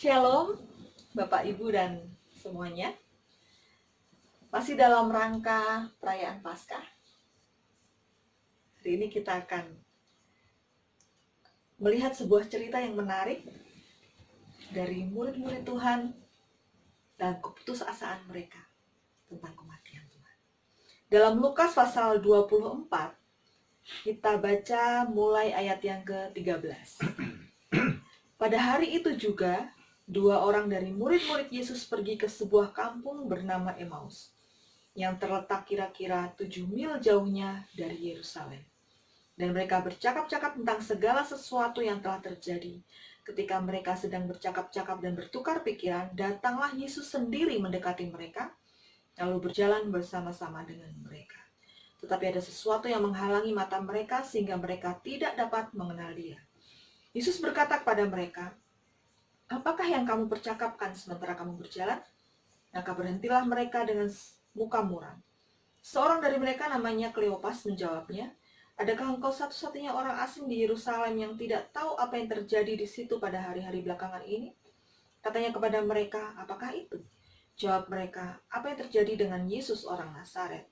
Shalom, Bapak Ibu dan semuanya. Masih dalam rangka perayaan Paskah. Hari ini kita akan melihat sebuah cerita yang menarik dari murid-murid Tuhan dan keputusasaan mereka tentang kematian Tuhan. Dalam Lukas pasal 24, kita baca mulai ayat yang ke-13. Pada hari itu juga, 2 orang dari murid-murid Yesus pergi ke sebuah kampung bernama Emmaus, yang terletak kira-kira 7 mil jauhnya dari Yerusalem. Dan mereka bercakap-cakap tentang segala sesuatu yang telah terjadi. Ketika mereka sedang bercakap-cakap dan bertukar pikiran, datanglah Yesus sendiri mendekati mereka, lalu berjalan bersama-sama dengan mereka. Tetapi ada sesuatu yang menghalangi mata mereka sehingga mereka tidak dapat mengenal Dia. Yesus berkata kepada mereka, "Apakah yang kamu percakapkan sementara kamu berjalan?" Maka berhentilah mereka dengan muka muram. Seorang dari mereka namanya Kleopas menjawabnya, "Adakah engkau satu-satunya orang asing di Yerusalem yang tidak tahu apa yang terjadi di situ pada hari-hari belakangan ini?" Katanya kepada mereka, "Apakah itu?" Jawab mereka, "Apa yang terjadi dengan Yesus orang Nazaret?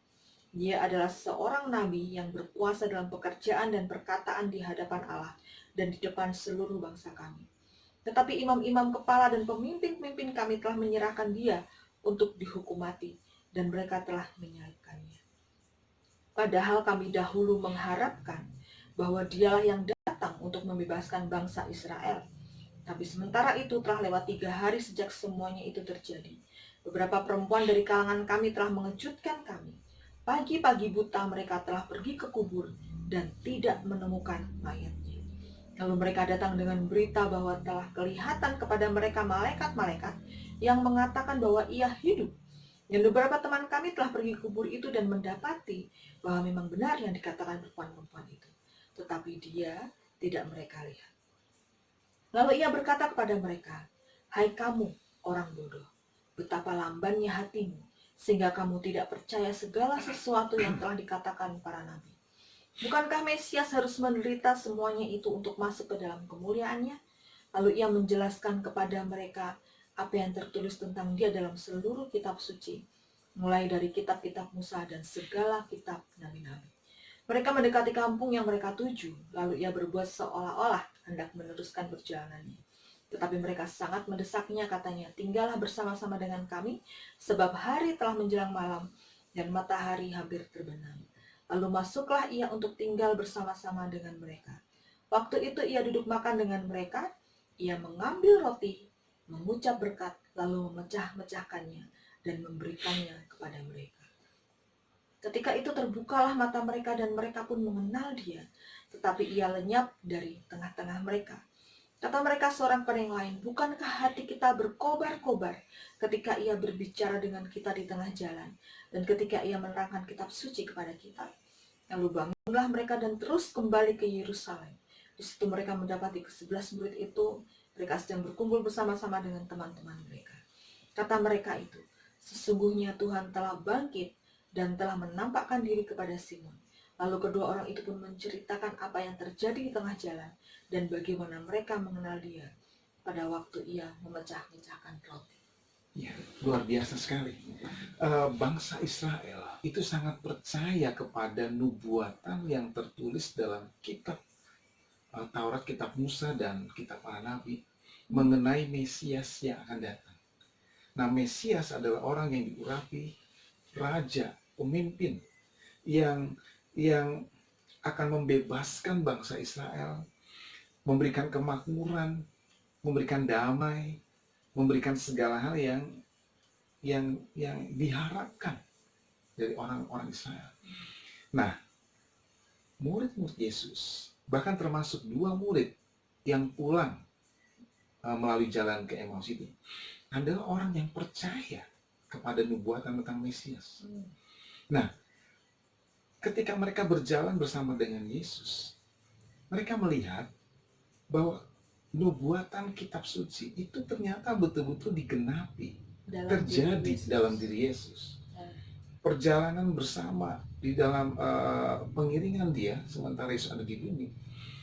Dia adalah seorang nabi yang berkuasa dalam pekerjaan dan perkataan di hadapan Allah dan di depan seluruh bangsa kami. Tetapi imam-imam kepala dan pemimpin-pemimpin kami telah menyerahkan dia untuk dihukum mati, dan mereka telah menyalibkannya. Padahal kami dahulu mengharapkan bahwa dialah yang datang untuk membebaskan bangsa Israel. Tapi sementara itu telah lewat 3 hari sejak semuanya itu terjadi. Beberapa perempuan dari kalangan kami telah mengejutkan kami. Pagi-pagi buta mereka telah pergi ke kubur dan tidak menemukan mayatnya. Lalu mereka datang dengan berita bahwa telah kelihatan kepada mereka malaikat-malaikat yang mengatakan bahwa ia hidup. Dan beberapa teman kami telah pergi ke kubur itu dan mendapati bahwa memang benar yang dikatakan perempuan-perempuan itu. Tetapi dia tidak mereka lihat. Lalu ia berkata kepada mereka, "Hai kamu, orang bodoh, betapa lambannya hatimu, sehingga kamu tidak percaya segala sesuatu yang telah dikatakan para nabi. Bukankah Mesias harus menderita semuanya itu untuk masuk ke dalam kemuliaannya?" Lalu ia menjelaskan kepada mereka apa yang tertulis tentang dia dalam seluruh kitab suci, mulai dari kitab-kitab Musa dan segala kitab nabi-nabi. Mereka mendekati kampung yang mereka tuju, lalu ia berbuat seolah-olah hendak meneruskan perjalanannya. Tetapi mereka sangat mendesaknya, katanya, "Tinggallah bersama-sama dengan kami, sebab hari telah menjelang malam dan matahari hampir terbenam." Lalu masuklah ia untuk tinggal bersama-sama dengan mereka. Waktu itu ia duduk makan dengan mereka. Ia mengambil roti, mengucap berkat, lalu memecah-mecahkannya dan memberikannya kepada mereka. Ketika itu terbukalah mata mereka dan mereka pun mengenal dia, tetapi ia lenyap dari tengah-tengah mereka. Kata mereka seorang pada yang lain, "Bukankah hati kita berkobar-kobar ketika ia berbicara dengan kita di tengah jalan, dan ketika ia menerangkan kitab suci kepada kita?" Lalu bangunlah mereka dan terus kembali ke Yerusalem. Di situ mereka mendapati ke-11 murid itu, mereka sedang berkumpul bersama-sama dengan teman-teman mereka. Kata mereka itu, "Sesungguhnya Tuhan telah bangkit dan telah menampakkan diri kepada Simon." Lalu kedua orang itu pun menceritakan apa yang terjadi di tengah jalan dan bagaimana mereka mengenal dia pada waktu ia memecah-mecahkan roti. Ya, luar biasa sekali. Bangsa Israel itu sangat percaya kepada nubuatan yang tertulis dalam kitab Taurat, kitab Musa, dan kitab para nabi mengenai Mesias yang akan datang. Nah, Mesias adalah orang yang diurapi, raja, pemimpin yang akan membebaskan bangsa Israel, memberikan kemakmuran, memberikan damai, memberikan segala hal yang diharapkan dari orang-orang Israel. Nah, murid-murid Yesus, bahkan termasuk 2 murid yang pulang melalui jalan ke Emmaus itu, adalah orang yang percaya kepada nubuatan tentang Mesias. Nah, ketika mereka berjalan bersama dengan Yesus, mereka melihat bahwa nubuatan kitab suci itu ternyata betul-betul digenapi, terjadi dalam diri Yesus. Perjalanan bersama di dalam pengiringan dia sementara Yesus ada di bumi,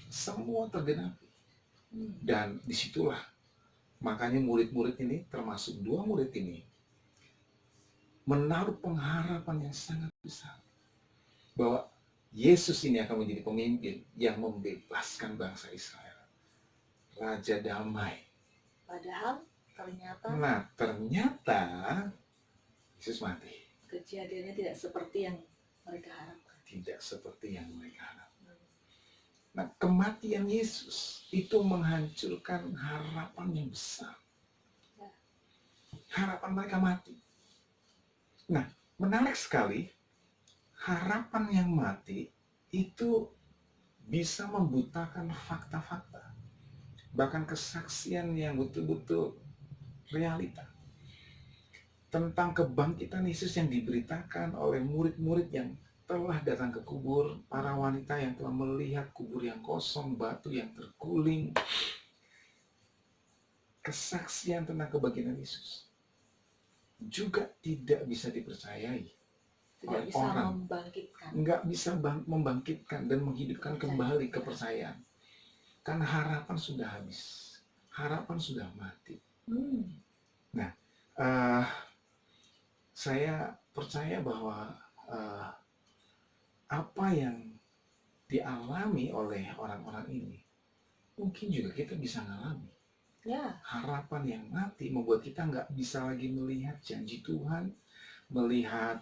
semua tergenapi. Dan disitulah Makanya murid-murid ini, termasuk 2 murid ini, menaruh pengharapan yang sangat besar bahwa Yesus ini akan menjadi pemimpin yang membebaskan bangsa Israel. Raja damai. Padahal ternyata Nah, ternyata Yesus mati. kejadiannya tidak seperti yang mereka harapkan. Tidak seperti yang mereka harapkan. Nah, kematian Yesus itu menghancurkan harapan yang besar. Harapan mereka mati. Nah, menarik sekali, harapan yang mati itu bisa membutakan fakta-fakta, bahkan kesaksian yang betul-betul realita tentang kebangkitan Yesus yang diberitakan oleh murid-murid yang telah datang ke kubur, para wanita yang telah melihat kubur yang kosong, batu yang terguling. Kesaksian tentang kebangkitan Yesus juga tidak bisa dipercayai Tidak oleh bisa orang. membangkitkan. Nggak bisa membangkitkan dan menghidupkan kembali kepercayaan. Karena harapan sudah habis. Harapan sudah mati. Nah, saya percaya bahwa apa yang dialami oleh orang-orang ini mungkin juga kita bisa ngalami. Ya, Harapan yang mati membuat kita nggak bisa lagi melihat janji Tuhan, melihat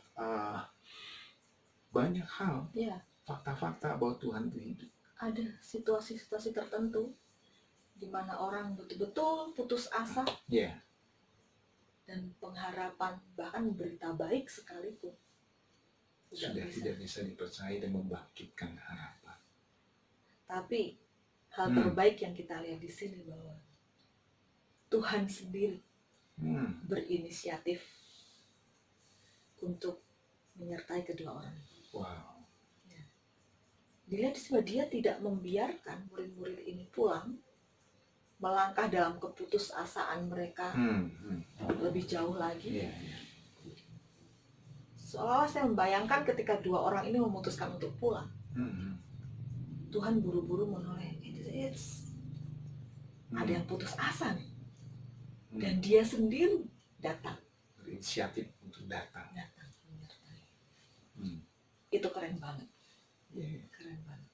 banyak hal, ya. fakta-fakta bahwa Tuhan itu hidup. Ada situasi-situasi tertentu di mana orang betul-betul putus asa Ya, dan pengharapan, bahkan berita baik sekalipun sudah tidak bisa dipercaya dan membangkitkan harapan. Tapi hal terbaik yang kita lihat di sini bahwa Tuhan sendiri berinisiatif untuk menyertai kedua orang. Wow. Dilihat bahwa dia tidak membiarkan murid-murid ini pulang, melangkah dalam keputusasaan mereka lebih jauh lagi. Seolah-olah saya membayangkan ketika 2 orang ini memutuskan untuk pulang, Tuhan buru-buru menoleh, ada yang putus asa nih. Dan dia sendiri datang. Berinisiatif untuk datang. Menyertai. Itu keren banget. Keren banget.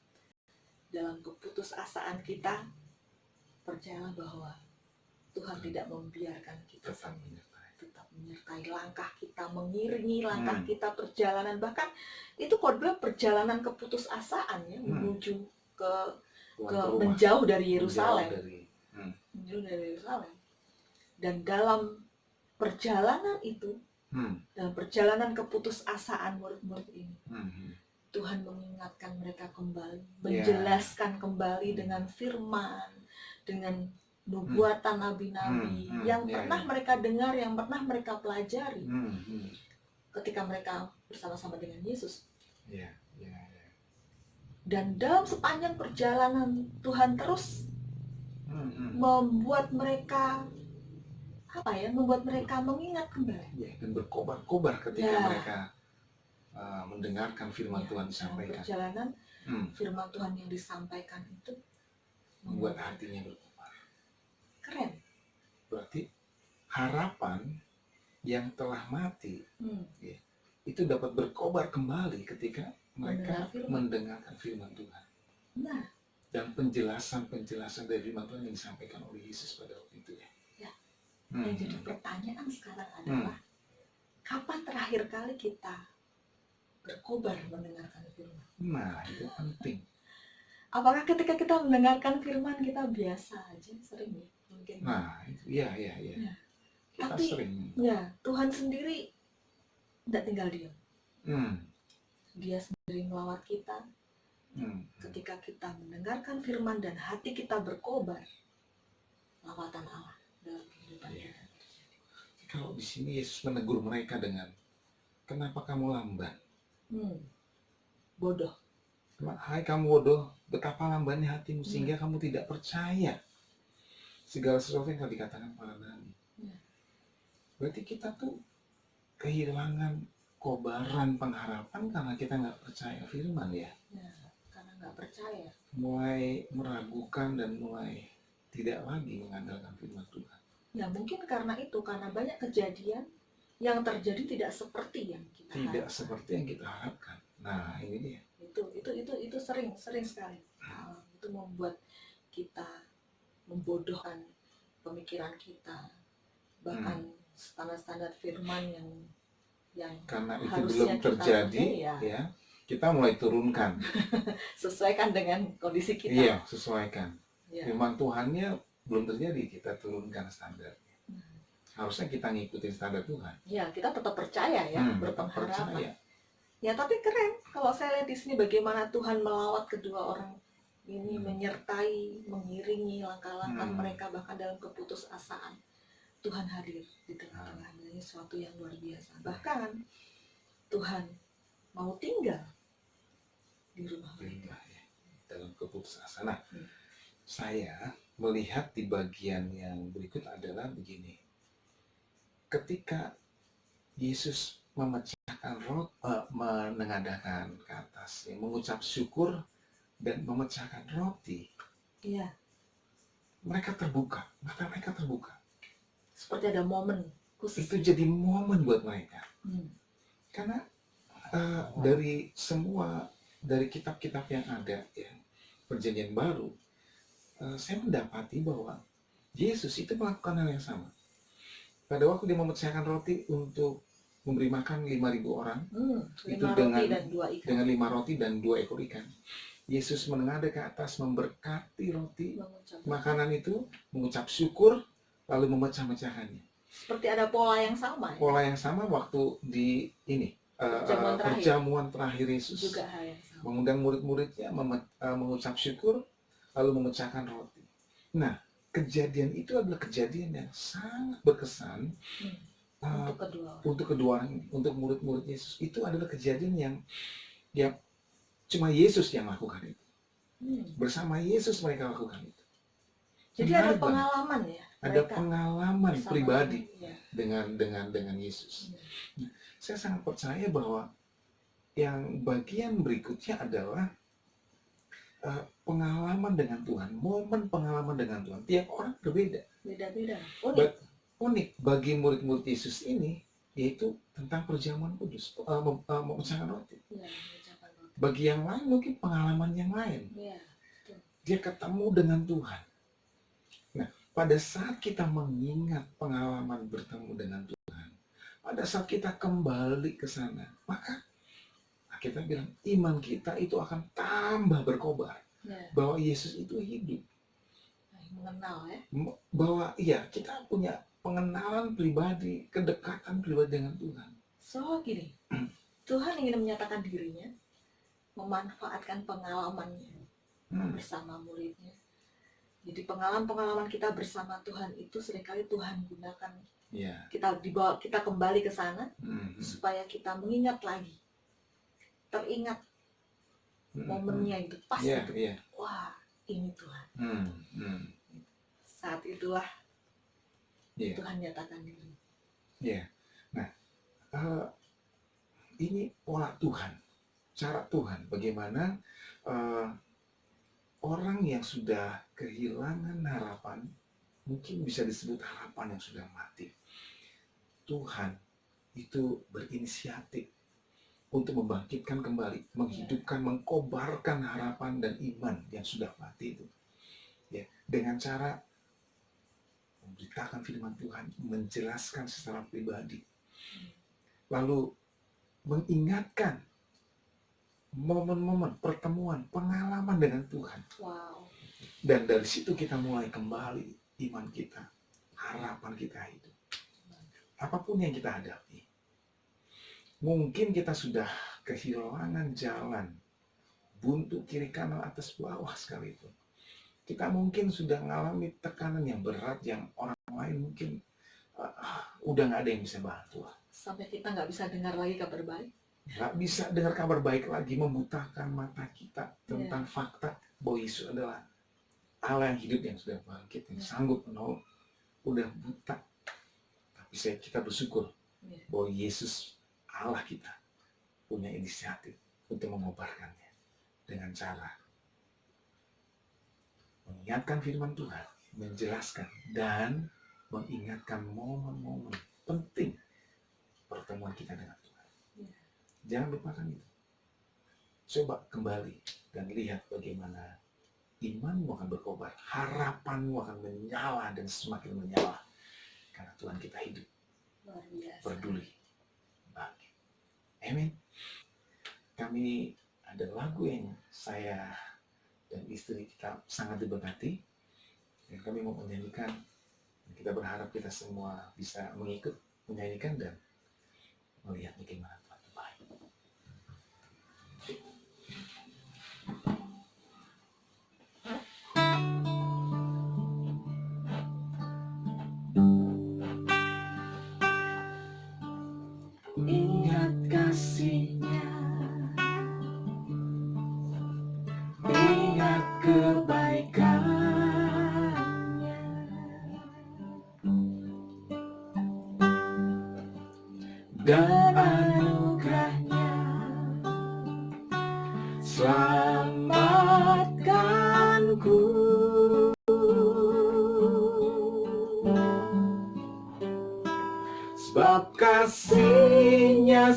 Dalam keputusasaan kita, percayalah bahwa Tuhan tidak membiarkan kita tetap menyertai langkah kita, mengiringi langkah kita, perjalanan. Bahkan itu khotbah perjalanan keputusasaan ya, menuju ke menjauh dari Yerusalem. Menjauh dari Yerusalem. Dan dalam perjalanan itu, dalam perjalanan keputusasaan murid-murid ini, Tuhan mengingatkan mereka kembali, menjelaskan kembali dengan firman, dengan nubuatan nabi-nabi yang pernah mereka dengar, yang pernah mereka pelajari ketika mereka bersama-sama dengan Yesus. Dan dalam sepanjang perjalanan Tuhan terus membuat mereka membuat mereka mengingat kembali. Dan berkobar-kobar ketika mereka mendengarkan firman Tuhan disampaikan. Perjalanan firman Tuhan yang disampaikan itu membuat hatinya berkobar. Keren. Berarti harapan yang telah mati itu dapat berkobar kembali ketika mereka mendengarkan firman Tuhan. Nah, dan penjelasan dari firman Tuhan yang disampaikan oleh Yesus pada waktu itu ya. Yang jadi pertanyaan sekarang adalah kapan terakhir kali kita berkobar mendengarkan firman? Nah, itu penting. Apakah ketika kita mendengarkan firman kita biasa aja, sering ya? Mungkin. Nah, itu ya. Kita tapi, sering. Ya, Tuhan sendiri tidak tinggal diam. Dia sendiri melawat kita. Ketika kita mendengarkan firman dan hati kita berkobar, lawatan Allah dalam kehidupan kita. Kalau di sini Yesus menegur mereka dengan, kenapa kamu lamban? Bodoh. Hai kamu bodoh, betapa lambannya hatimu sehingga kamu tidak percaya segala sesuatu yang telah dikatakan para nabi. Berarti kita tuh kehilangan kobaran pengharapan karena kita nggak percaya firman ya. Karena nggak percaya. Mulai meragukan dan mulai tidak lagi mengandalkan firman Tuhan. Ya mungkin karena banyak kejadian yang terjadi tidak seperti yang kita Tidak harapkan. seperti yang kita harapkan. Nah, ini dia. Itu sering sekali. Itu membuat kita membodohkan pemikiran kita, bahkan standar-standar firman yang Karena itu harusnya belum kita terjadi, punya, ya, kita mulai turunkan. sesuaikan dengan kondisi kita. Iya, sesuaikan. Ya. Firman Tuhannya belum terjadi, kita turunkan standar. Harusnya kita ngikutin standar Tuhan. Ya, kita tetap percaya ya, Tetap berpengharapan. percaya. Ya, tapi keren kalau saya lihat di sini bagaimana Tuhan melawat kedua orang ini, menyertai, mengiringi langkah-langkah mereka bahkan dalam keputusasaan. Tuhan hadir di tengah-tengah. Ini sesuatu yang luar biasa. Bahkan Tuhan mau tinggal di rumah mereka. Dalam keputusasaan. Nah, saya melihat di bagian yang berikut adalah begini. Ketika Yesus memecahkan roti, menengadahkan ke atas, mengucap syukur dan memecahkan roti, Iya, mereka terbuka, mata mereka terbuka. seperti ada momen khusus. Itu jadi momen buat mereka. Karena dari kitab-kitab yang ada, ya, Perjanjian Baru, saya mendapati bahwa Yesus itu melakukan hal yang sama. Pada waktu dia memecahkan roti untuk memberi makan 5.000 orang, itu 5 roti dan 2 ikan. dengan 5 roti dan 2 ekor ikan. Yesus menengadah ke atas, memberkati roti, makanan itu, mengucap syukur, lalu memecah-mecahkannya. Seperti ada pola yang sama. Ya? Pola yang sama waktu di ini perjamuan terakhir Yesus juga hal yang sama. Mengundang murid-muridnya mengucap syukur, lalu memecahkan roti. Nah, kejadian itu adalah kejadian yang sangat berkesan untuk kedua orang ini, untuk murid-murid Yesus. Itu adalah kejadian yang cuma Yesus yang lakukan itu. Bersama Yesus mereka lakukan itu. Jadi ada pengalaman ya. Ada pengalaman pribadi ya. dengan Yesus. Nah, saya sangat percaya bahwa yang bagian berikutnya adalah pengalaman dengan Tuhan, momen pengalaman dengan Tuhan. Tiap orang berbeda. Beda-beda. Unik bagi murid-murid Yesus ini, yaitu tentang perjamuan kudus, memecahkan roti. Ya, bagi yang lain mungkin pengalaman yang lain. Ya, dia ketemu dengan Tuhan. Nah, pada saat kita mengingat pengalaman bertemu dengan Tuhan, pada saat kita kembali ke sana, maka kita bilang iman kita itu akan tambah berkobar. Ya. Bahwa Yesus itu hidup. Mengenal ya. Bahwa iya, kita punya pengenalan pribadi, kedekatan pribadi dengan Tuhan. So gini, Tuhan ingin menyatakan dirinya, memanfaatkan pengalamannya bersama muridnya. Jadi pengalaman-pengalaman kita bersama Tuhan itu seringkali Tuhan gunakan. Yeah. Kita kembali ke sana supaya kita mengingat lagi, teringat momennya itu pas itu. Yeah. Wah, ini Tuhan. Saat itulah Tuhan nyatakan diri. Yeah. Nah, ini pola Tuhan, cara Tuhan. Bagaimana orang yang sudah kehilangan harapan, mungkin bisa disebut harapan yang sudah mati. Tuhan itu berinisiatif untuk membangkitkan kembali, menghidupkan, mengkobarkan harapan dan iman yang sudah mati itu. Ya, dengan cara memberitakan firman Tuhan, menjelaskan secara pribadi, lalu mengingatkan momen-momen pertemuan, pengalaman dengan Tuhan. Wow. Dan dari situ kita mulai kembali iman kita, harapan kita itu. Apapun yang kita hadapi. Mungkin kita sudah kehilangan jalan, buntu kiri kanan atas bawah sekalipun. Kita mungkin sudah mengalami tekanan yang berat yang orang lain mungkin udah nggak ada yang bisa bantu. Sampai kita nggak bisa dengar lagi kabar baik. Nggak bisa dengar kabar baik lagi, membutakan mata kita tentang fakta bahwa Yesus adalah Allah yang hidup, yang sudah bangkit, yang sanggup menolong. Udah buta, tapi kita bersyukur bahwa Yesus Allah kita punya inisiatif untuk mengobarkannya dengan cara mengingatkan firman Tuhan, menjelaskan, dan mengingatkan momen-momen penting pertemuan kita dengan Tuhan. Jangan lupakan itu. Coba kembali dan lihat bagaimana imanmu akan berkobar, harapanmu akan menyala dan semakin menyala karena Tuhan kita hidup, Luar biasa. peduli, bahagia. Amin. Kami ada lagu yang saya dan istri kita sangat diberkati, dan kami mau menyanyikan. Kita berharap kita semua bisa mengikut menyanyikan dan melihat bagaimana Tuhan itu baik. Ingat kasih-Nya, ingat kebaikan-Nya, dan anugerah-Nya selamatkanku. Sebab kasih-Nya